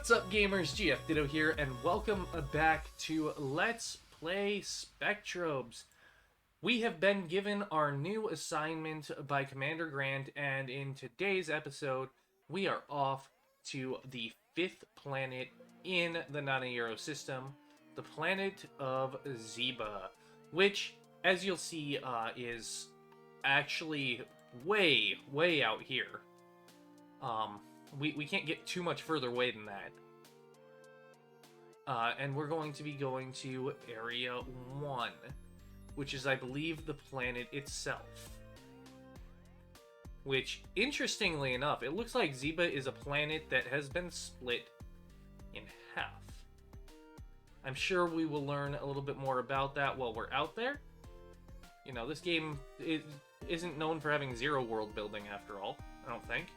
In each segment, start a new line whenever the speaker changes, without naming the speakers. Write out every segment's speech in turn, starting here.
What's up, gamers? GF Ditto here, and welcome back to Let's Play Spectrobes. We have been given our new assignment by Commander Grant, and in today's episode, we are off to the 5th planet in the Nana Euro system, the planet of Zeba, which, as you'll see, is actually way out here. We can't get too much further away than that. And we're going to be going to Area 1, which is, I believe, the planet itself. Which, interestingly enough, it looks like Zeba is a planet that has been split in half. I'm sure we will learn a little bit more about that while we're out there. You know, this game isn't known for having zero world building, after all, I don't think.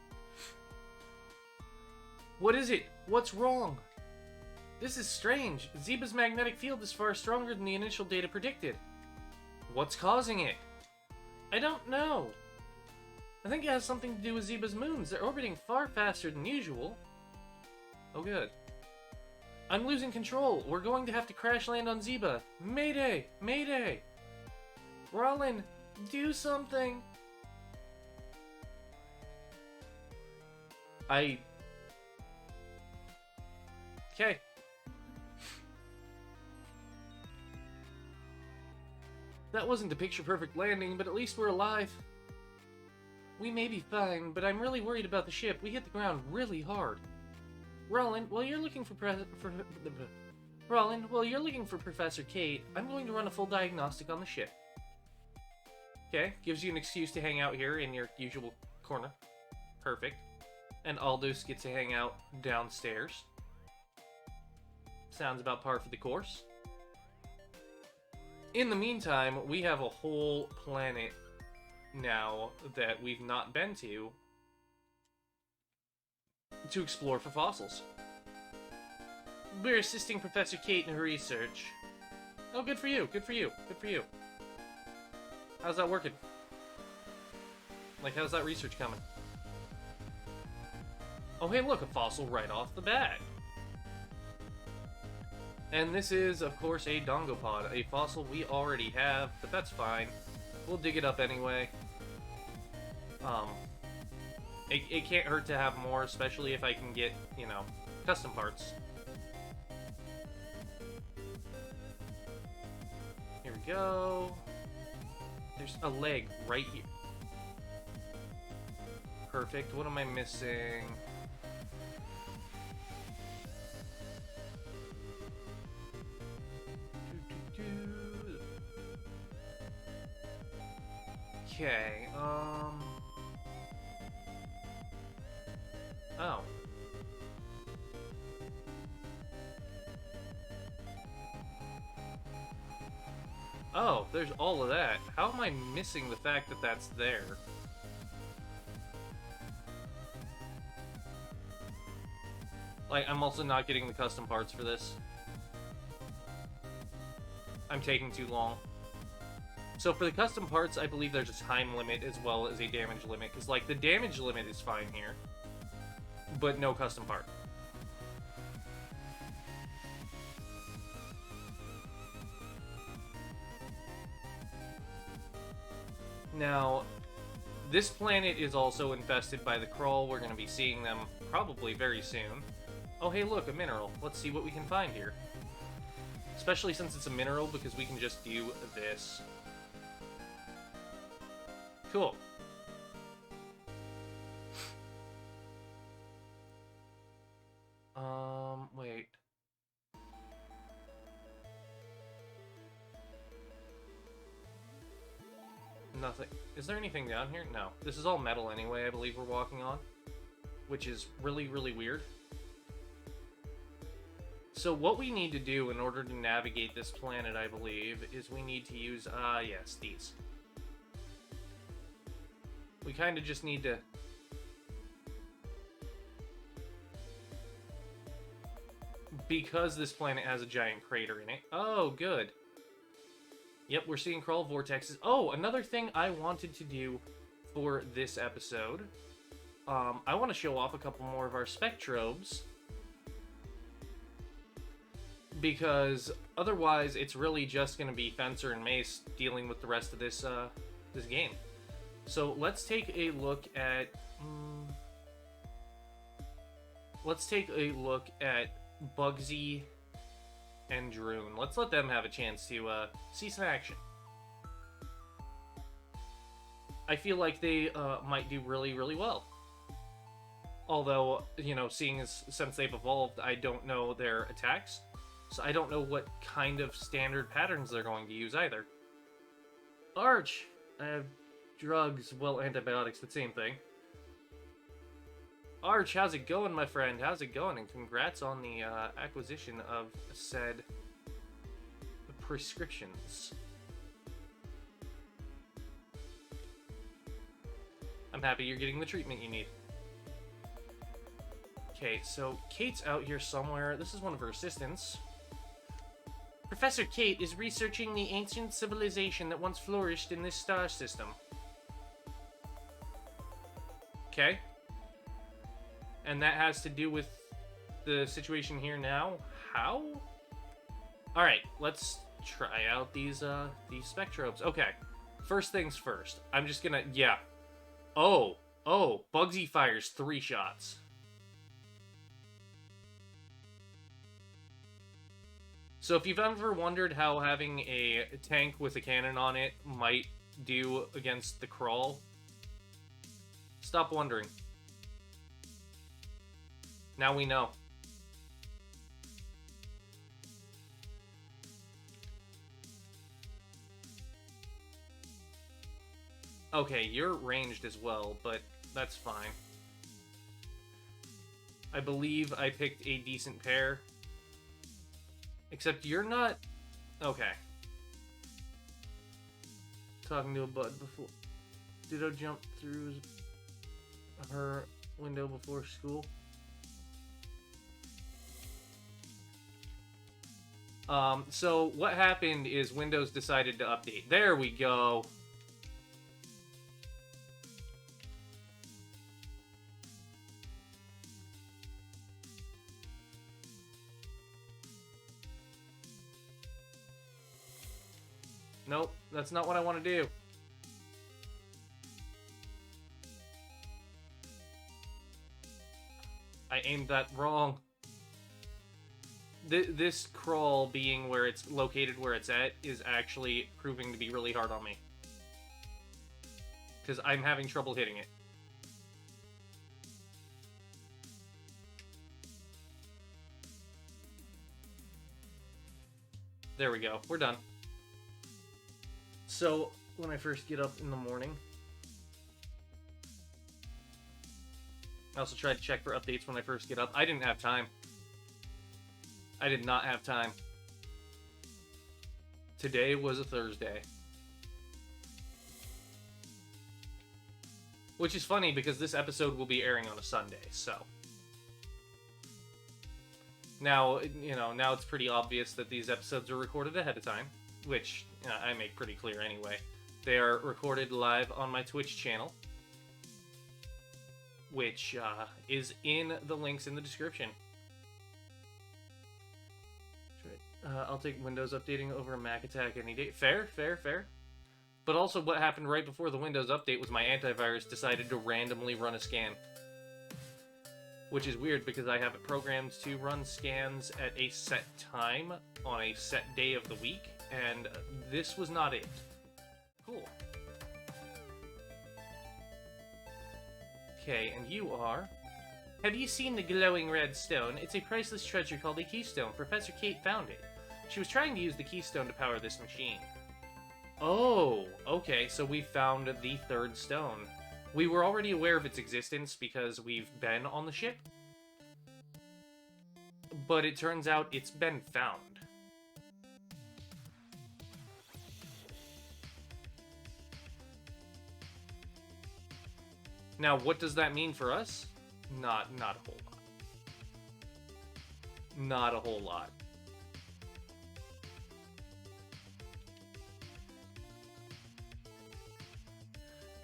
What is it? What's wrong? This is strange. Zeba's magnetic field is far stronger than the initial data predicted. What's causing it? I don't know. I think it has something to do with Zeba's moons. They're orbiting far faster than usual. Oh, good. I'm losing control. We're going to have to crash land on Zeba. Mayday! Mayday! Rollin, do something! Okay. That wasn't a picture-perfect landing, but at least we're alive. We may be fine, but I'm really worried about the ship. We hit the ground really hard. Roland, while you're looking for Professor Kate, I'm going to run a full diagnostic on the ship. Okay, gives you an excuse to hang out here in your usual corner. Perfect. And Aldous gets to hang out downstairs. Sounds about par for the course. In the meantime, we have a whole planet now that we've not been to explore for fossils. We're assisting Professor Kate in her research. Oh, good for you, good for you, good for you. How's that working? Like, how's that research coming? Oh, hey, look, a fossil right off the bat. And this is, of course, a Dongopod, a fossil we already have, but that's fine. We'll dig it up anyway. It can't hurt to have more, especially if I can get, you know, custom parts. Here we go. There's a leg right here. Perfect. What am I missing? Okay, Oh. Oh, there's all of that. How am I missing the fact that that's there? Like, I'm also not getting the custom parts for this. I'm taking too long. So for the custom parts, I believe there's a time limit as well as a damage limit. Because, like, the damage limit is fine here. But no custom part. Now, this planet is also infested by the Krull. We're going to be seeing them probably very soon. Oh, hey, look, a mineral. Let's see what we can find here. Especially since it's a mineral, because we can just do this. Cool. Wait. Nothing. Is there anything down here? No. This is all metal anyway, I believe we're walking on. Which is really, really weird. So what we need to do in order to navigate this planet, I believe, is we need to use, yes, these. We kind of just need to... Because this planet has a giant crater in it. Oh, good. Yep, we're seeing Krull vortexes. Oh, another thing I wanted to do for this episode. I want to show off a couple more of our Spectrobes because otherwise it's really just going to be Fencer and Mace dealing with the rest of this this game. So let's take a look at Bugsy and Droon. Let's let them have a chance to see some action. I feel like they might do really, really well. Although, you know, since they've evolved, I don't know their attacks. So I don't know what kind of standard patterns they're going to use either. Arch! I have drugs, well, antibiotics, the same thing. Arch, how's it going, my friend? How's it going? And congrats on the acquisition of said prescriptions. I'm happy you're getting the treatment you need. Okay, so Kate's out here somewhere. This is one of her assistants. Professor Kate is researching the ancient civilization that once flourished in this star system. Okay. And that has to do with the situation here now? How? Alright, let's try out these Spectrobes. Okay, first things first. I'm just gonna, yeah. Oh, Bugsy fires 3 shots. So if you've ever wondered how having a tank with a cannon on it might do against the crawl, stop wondering. Now we know. Okay, you're ranged as well, but that's fine. I believe I picked a decent pair. Except you're not... Okay. Talking to a bud before... Did I jump through her window before school? So what happened is Windows decided to update. There we go. Nope, that's not what I want to do. I aimed that wrong. This crawl being where it's located where it's at is actually proving to be really hard on me. Because I'm having trouble hitting it. There we go. We're done. So, when I first get up in the morning... I also try to check for updates when I first get up. I didn't have time. I did not have time. Today was a Thursday. Which is funny because this episode will be airing on a Sunday, so... Now, you know, now it's pretty obvious that these episodes are recorded ahead of time. Which, I make pretty clear anyway. They are recorded live on my Twitch channel. Which is in the links in the description. I'll take Windows updating over a Mac attack any day. Fair, fair, fair. But also what happened right before the Windows update was my antivirus decided to randomly run a scan. Which is weird because I have it programmed to run scans at a set time on a set day of the week, and this was not it. Cool. Okay, and you are... Have you seen the glowing red stone? It's a priceless treasure called a keystone. Professor Kate found it. She was trying to use the keystone to power this machine. Oh, okay, so we found the 3rd stone. We were already aware of its existence because we've been on the ship. But it turns out it's been found. Now, what does that mean for us? Not a whole lot. Not a whole lot.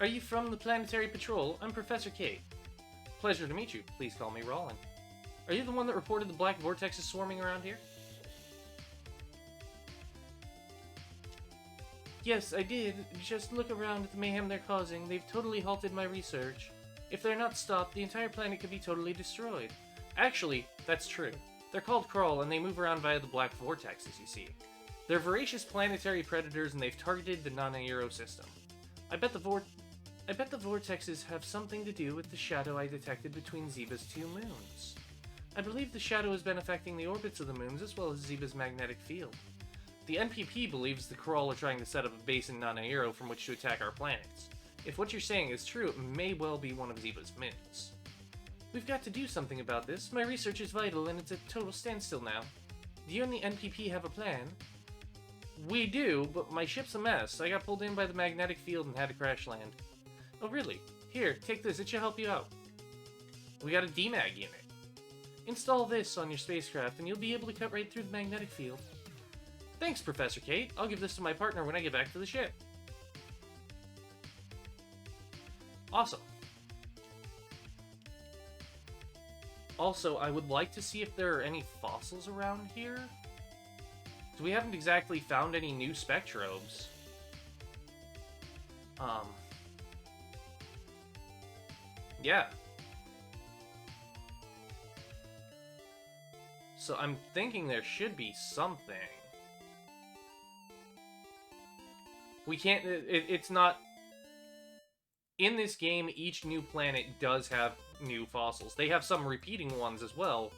Are you from the Planetary Patrol? I'm Professor Kate. Pleasure to meet you. Please call me Rollin. Are you the one that reported the black vortexes swarming around here? Yes, I did. Just look around at the mayhem they're causing. They've totally halted my research. If they're not stopped, the entire planet could be totally destroyed. Actually, that's true. They're called Krull, and they move around via the black vortexes, you see. They're voracious planetary predators, and they've targeted the non-aero system. I bet the vortexes have something to do with the shadow I detected between Zeba's 2 moons. I believe the shadow has been affecting the orbits of the moons as well as Zeba's magnetic field. The NPP believes the Krull are trying to set up a base in non-aero from which to attack our planets. If what you're saying is true, it may well be one of Zeba's moons. We've got to do something about this. My research is vital and it's at total standstill now. Do you and the NPP have a plan? We do, but my ship's a mess. I got pulled in by the magnetic field and had to crash land. Oh really? Here, take this, it should help you out. We got a DMAG unit. Install this on your spacecraft and you'll be able to cut right through the magnetic field. Thanks, Professor Kate. I'll give this to my partner when I get back to the ship. Awesome. Also, I would like to see if there are any fossils around here. So we haven't exactly found any new Spectrobes. Yeah. So I'm thinking there should be something. We can't, it's not... In this game, each new planet does have new fossils. They have some repeating ones as well,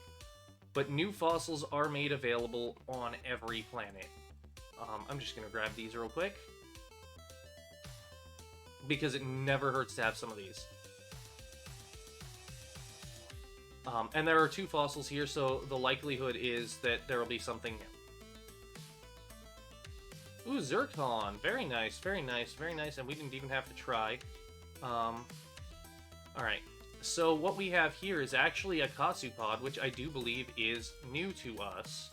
but new fossils are made available on every planet. I'm just gonna grab these real quick, because it never hurts to have some of these. And there are 2 fossils here, so the likelihood is that there will be something new. Ooh, Zircon! Very nice, very nice, very nice, and we didn't even have to try. Alright. So what we have here is actually a Kasupod, which I do believe is new to us.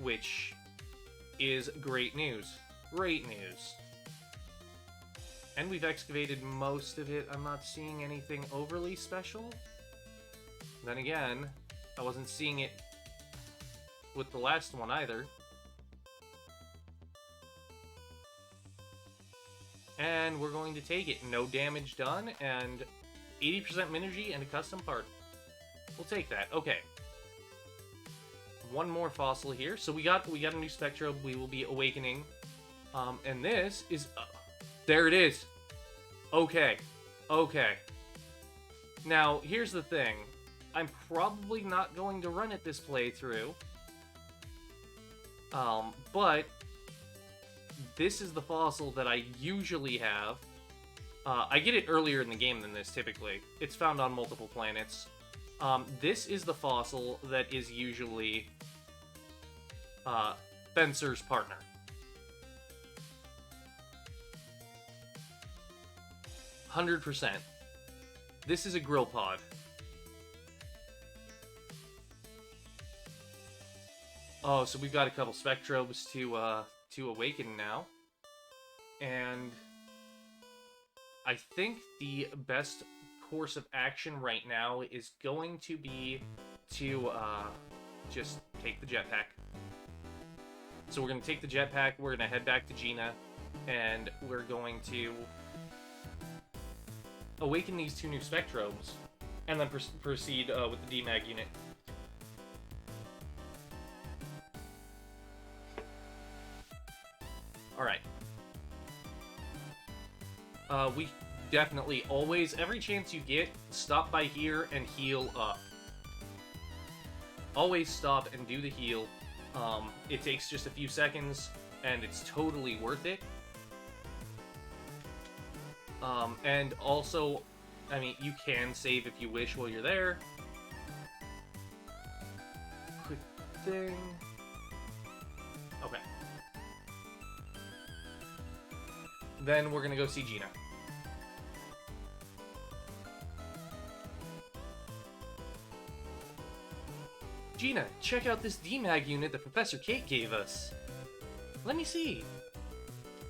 Which is great news. Great news. And we've excavated most of it. I'm not seeing anything overly special. Then again, I wasn't seeing it with the last one either. And we're going to take it. No damage done, and 80% Minergy and a custom part. We'll take that. Okay. One more fossil here. So we got a new Spectrobe we will be awakening. And this is... there it is! Okay. Okay. Now, here's the thing. I'm probably not going to run it this playthrough. But... this is the fossil that I usually have. I get it earlier in the game than this, typically. It's found on multiple planets. This is the fossil that is usually Spencer's partner. %. This is a grill pod. Oh, so we've got a couple Spectrobes to awaken now. And I think the best course of action right now is going to be to just take the jetpack. So we're going to take the jetpack, we're going to head back to Gina, and we're going to awaken these 2 new Spectrobes, and then proceed with the DMAG unit. Alright. We definitely always, every chance you get, stop by here and heal up. Always stop and do the heal. It takes just a few seconds, and it's totally worth it. And also, I mean, you can save if you wish while you're there. Quick thing. Okay. Then we're gonna go see Gina. Gina, check out this DMAG unit that Professor Kate gave us. Let me see.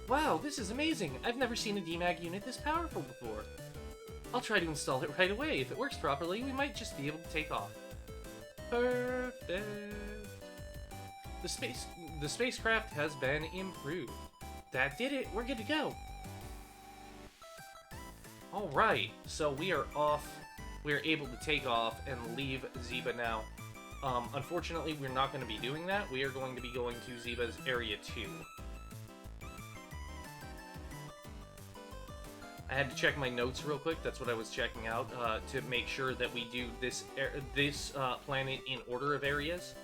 Wow, this is amazing. I've never seen a DMAG unit this powerful before. I'll try to install it right away. If it works properly, we might just be able to take off. Perfect. the spacecraft has been improved. That did it. We're good to go. Alright, so we are off. We are able to take off and leave Zeba now. Unfortunately, we're not going to be doing that. We are going to be going to Zeba's Area 2. I had to check my notes real quick. That's what I was checking out to make sure that we do this planet in order of areas.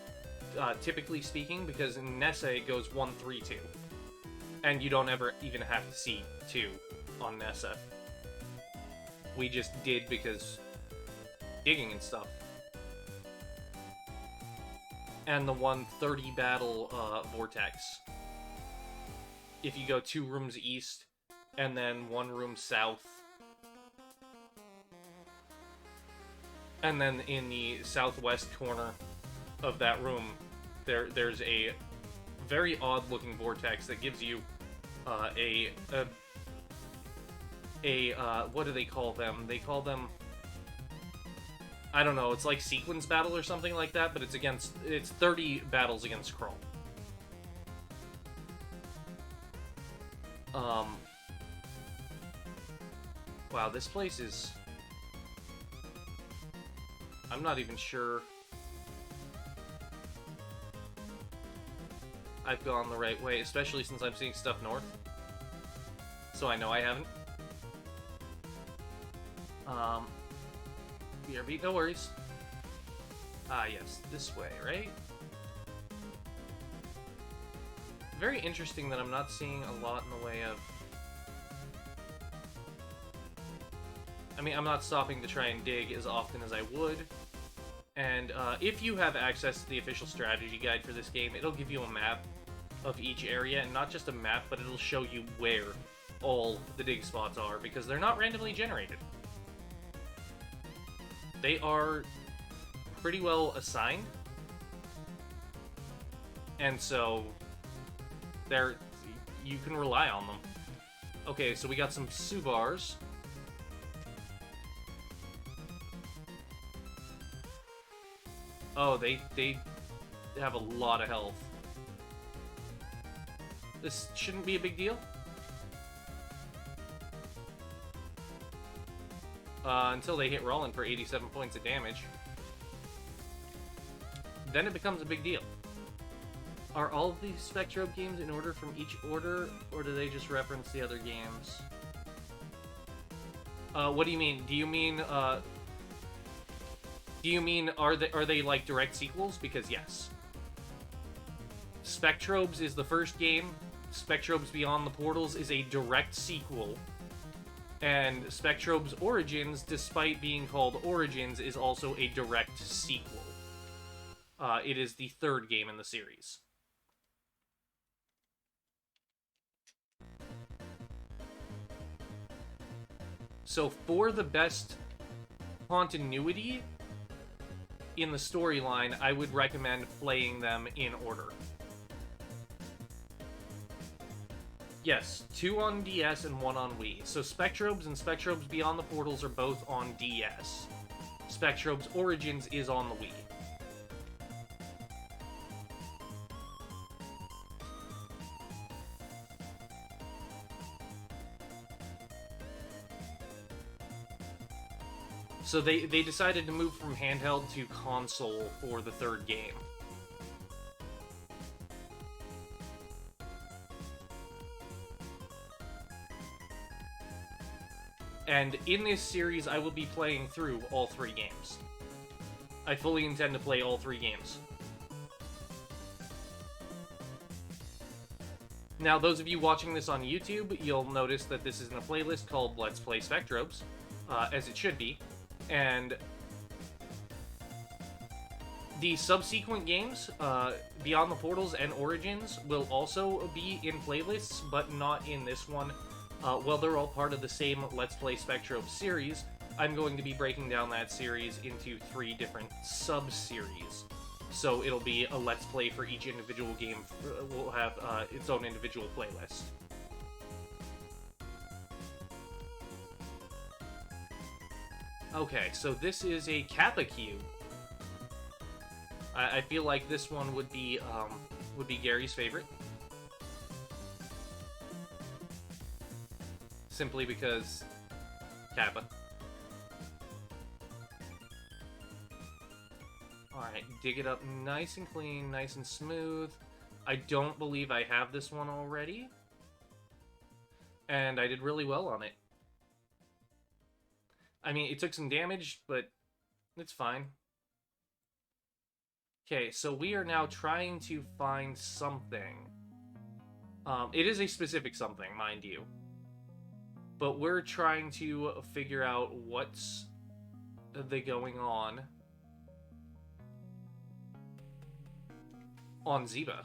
Typically speaking, because in Nessa it goes 1, 3, 2. And you don't ever even have to see 2 on Nessa. We just did because digging and stuff. And the 130 battle vortex. If you go 2 rooms east, and then 1 room south. And then in the southwest corner of that room, there's a very odd-looking vortex that gives you what do they call them? They call them, I don't know, it's like sequence battle or something like that, but it's 30 battles against Krull. Wow, this place is, I'm not even sure I've gone the right way, especially since I'm seeing stuff north. So I know I haven't. BRB, no worries. Ah, yes, this way, right? Very interesting that I'm not seeing a lot in the way of... I mean, I'm not stopping to try and dig as often as I would. And if you have access to the official strategy guide for this game, it'll give you a map of each area, and not just a map, but it'll show you where all the dig spots are, because they're not randomly generated. They are pretty well assigned, and so you can rely on them. Okay, so we got some Subars. Oh, they have a lot of health. This shouldn't be a big deal. Until they hit Roland for 87 points of damage. Then it becomes a big deal. Are all of these Spectrobe games in order from each order, or do they just reference the other games? What do you mean? Do you mean are they like direct sequels? Because yes. Spectrobes is the first game. Spectrobes Beyond the Portals is a direct sequel. And Spectrobes Origins, despite being called Origins, is also a direct sequel. It is the third game in the series. So for the best continuity in the storyline, I would recommend playing them in order. Yes, 2 on DS and 1 on Wii. So Spectrobes and Spectrobes Beyond the Portals are both on DS. Spectrobes Origins is on the Wii. So they decided to move from handheld to console for the third game. And in this series, I will be playing through all 3 games. I fully intend to play all 3 games. Now, those of you watching this on YouTube, you'll notice that this is in a playlist called Let's Play Spectrobes, as it should be. And the subsequent games, Beyond the Portals and Origins, will also be in playlists, but not in this one. While they're all part of the same Let's Play Spectrobes series, I'm going to be breaking down that series into 3 different sub-series. So it'll be a Let's Play for each individual game. Will have its own individual playlist. Okay, so this is a Kappa Cube. I feel like this one would would be Gary's favorite. Simply because Kappa. Alright, dig it up nice and clean, nice and smooth. I don't believe I have this one already. And I did really well on it. I mean, it took some damage, but it's fine. Okay, so we are now trying to find something. It is a specific something, mind you. But we're trying to figure out what's going on Zeba.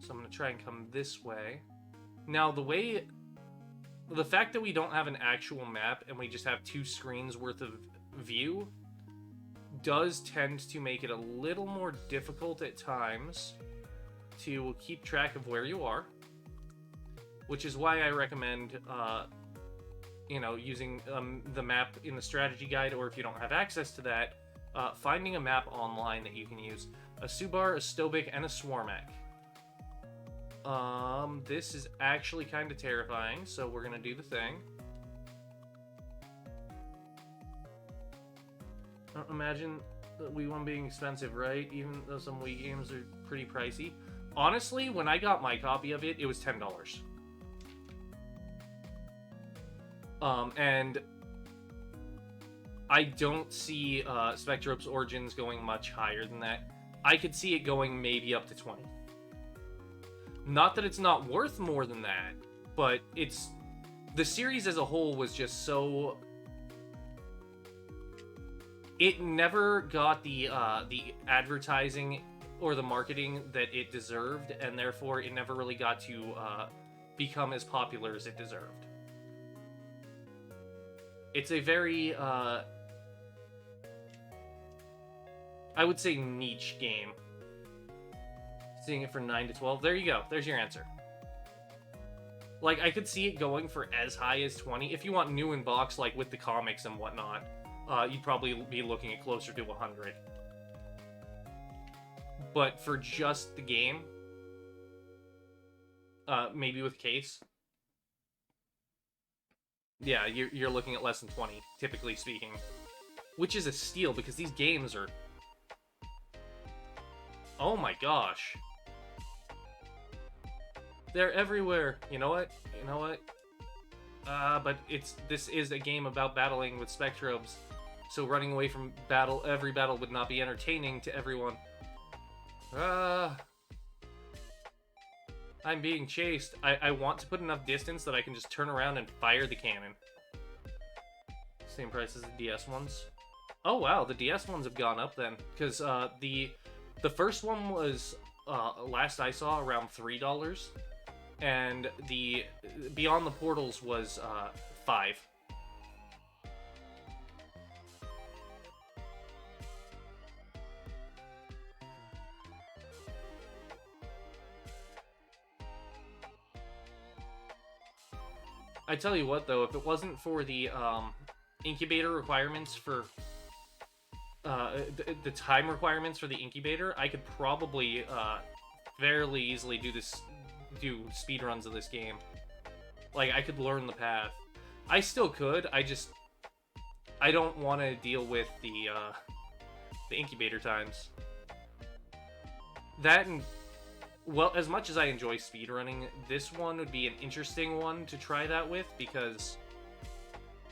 So I'm going to try and come this way. Now, the fact that we don't have an actual map and we just have 2 screens worth of view does tend to make it a little more difficult at times to keep track of where you are, which is why I recommend, using the map in the strategy guide, or if you don't have access to that, finding a map online that you can use. A Subar, a Stobic, and a Swarmak. This is actually kind of terrifying, so we're gonna do the thing. Imagine Wii 1 being expensive, right? Even though some Wii games are pretty pricey. Honestly, when I got my copy of it, it was $10. And I don't see Spectrobes Origins going much higher than that. I could see it going maybe up to 20. Not that it's not worth more than that, but the series as a whole was just so... It never got the advertising or the marketing that it deserved, and therefore it never really got to become as popular as it deserved. It's a very, I would say, niche game. Seeing it for 9 to 12. There you go. There's your answer. Like, I could see it going for as high as 20. If you want new in box, like with the comics and whatnot, you'd probably be looking at closer to 100. But for just the game, maybe with case, yeah, you're looking at less than 20, typically speaking. Which is a steal, because these games are... Oh my gosh. They're everywhere. You know what? But this is a game about battling with Spectrobes, so running away from every battle would not be entertaining to everyone. I'm being chased. I want to put enough distance that I can just turn around and fire the cannon. Same price as the DS ones. Oh wow, the DS ones have gone up then, because the first one was last I saw around $3, and the Beyond the Portals was $5. I tell you what, though, if it wasn't for the incubator requirements for the time requirements for the incubator, I could probably fairly easily do speedruns of this game. Like, I could learn the path. I still could. I don't want to deal with the incubator times. That and, well, as much as I enjoy speedrunning, this one would be an interesting one to try that with, because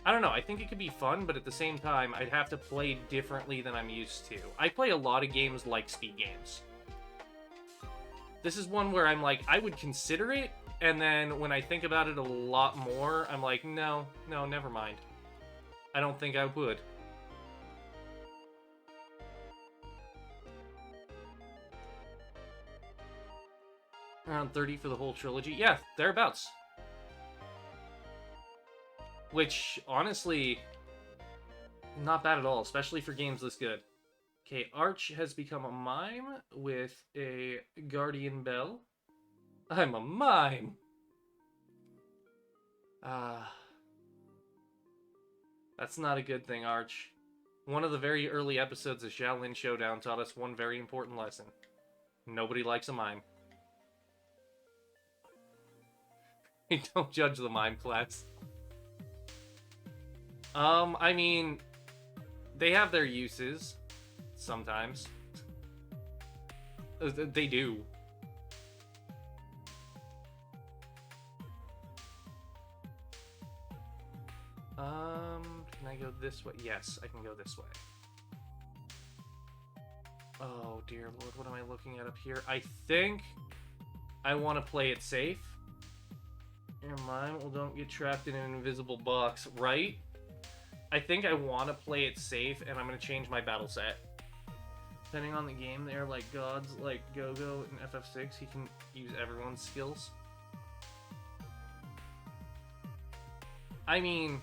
I don't know, I think it could be fun, but at the same time, I'd have to play differently than I'm used to. I play a lot of games like speed games. This is one where I'm like, I would consider it, and then when I think about it a lot more, I'm like, no, never mind. I don't think I would. Around 30 for the whole trilogy? Yeah, thereabouts. Which, honestly, not bad at all, especially for games this good. Okay, Arch has become a mime with a Guardian Bell. I'm a mime! That's not a good thing, Arch. One of the very early episodes of Shaolin Showdown taught us one very important lesson. Nobody likes a mime. Don't judge the mime class. I mean, they have their uses sometimes. They do. Can I go this way? Yes, I can go this way. Oh, dear Lord, what am I looking at up here? I think I want to play it safe. And mine, well, don't get trapped in an invisible box, right? I think I want to play it safe, and I'm going to change my battle set. Depending on the game, they're like gods, like Go-Go and FF6. He can use everyone's skills. I mean,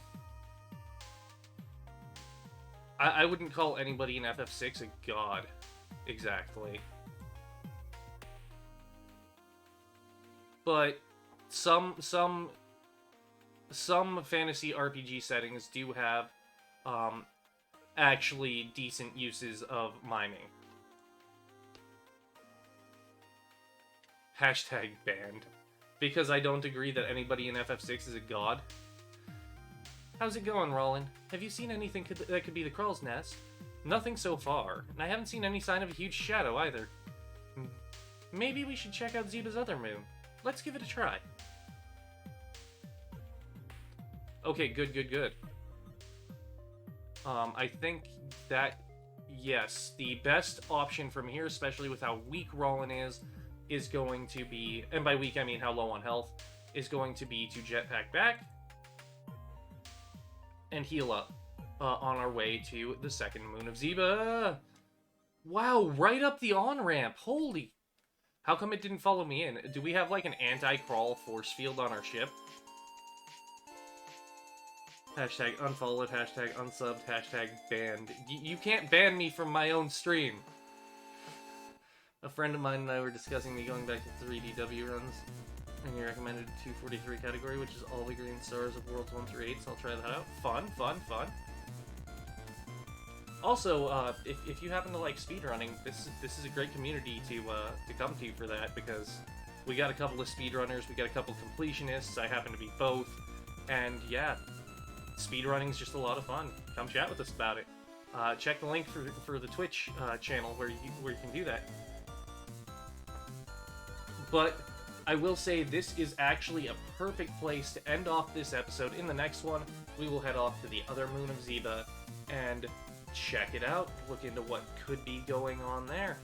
I wouldn't call anybody in FF6 a god, exactly. But some fantasy RPG settings do have actually decent uses of miming. Hashtag banned. Because I don't agree that anybody in FF6 is a god. How's it going, Roland? Have you seen anything that could be the Krell's nest? Nothing so far, and I haven't seen any sign of a huge shadow either. Maybe we should check out Zeba's other moon. Let's give it a try. Okay, good. I think that, yes, the best option from here, especially with how weak Roland is going to be, and by weak I mean how low on health, is going to be to jetpack back and heal up on our way to the second moon of Zeba. Wow, right up the on-ramp. Holy. How come it didn't follow me in? Do we have like an anti-crawl force field on our ship? Hashtag unfollowed, hashtag unsubbed, hashtag banned. You can't ban me from my own stream. A friend of mine and I were discussing me going back to 3DW runs, and he recommended 243 category, which is all the green stars of Worlds 1 through 8, so I'll try that out. Fun. Also, if you happen to like speedrunning, this is a great community to come to for that, because we got a couple of speedrunners, we got a couple completionists, I happen to be both, and yeah, speedrunning is just a lot of fun. Come chat with us about it. Check the link for the Twitch channel where you can do that. But I will say this is actually a perfect place to end off this episode. In the next one, we will head off to the other moon of Zeba and check it out, look into what could be going on there.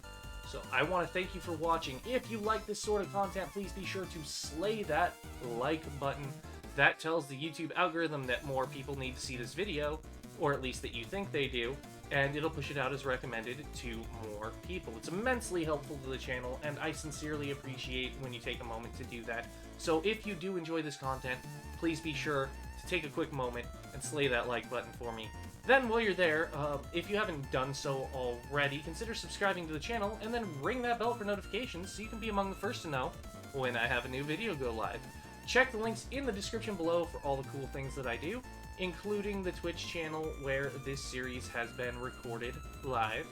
So I want to thank you for watching. If you like this sort of content, please be sure to slay that like button. That tells the YouTube algorithm that more people need to see this video, or at least that you think they do, and it'll push it out as recommended to more people. It's immensely helpful to the channel, and I sincerely appreciate when you take a moment to do that. So if you do enjoy this content, please be sure to take a quick moment and slay that like button for me. Then while you're there, if you haven't done so already, consider subscribing to the channel, and then ring that bell for notifications so you can be among the first to know when I have a new video go live. Check the links in the description below for all the cool things that I do, including the Twitch channel where this series has been recorded live.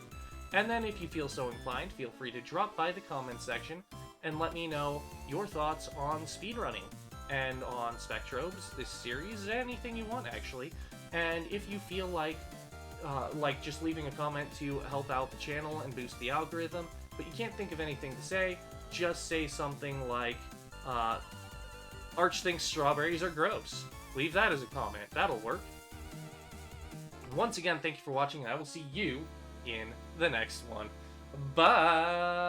And then if you feel so inclined, feel free to drop by the comment section and let me know your thoughts on speedrunning and on Spectrobes, this series, anything you want actually. And if you feel like just leaving a comment to help out the channel and boost the algorithm, but you can't think of anything to say, just say something like, Arch thinks strawberries are gross. Leave that as a comment. That'll work. Once again, thank you for watching, and I will see you in the next one. Bye!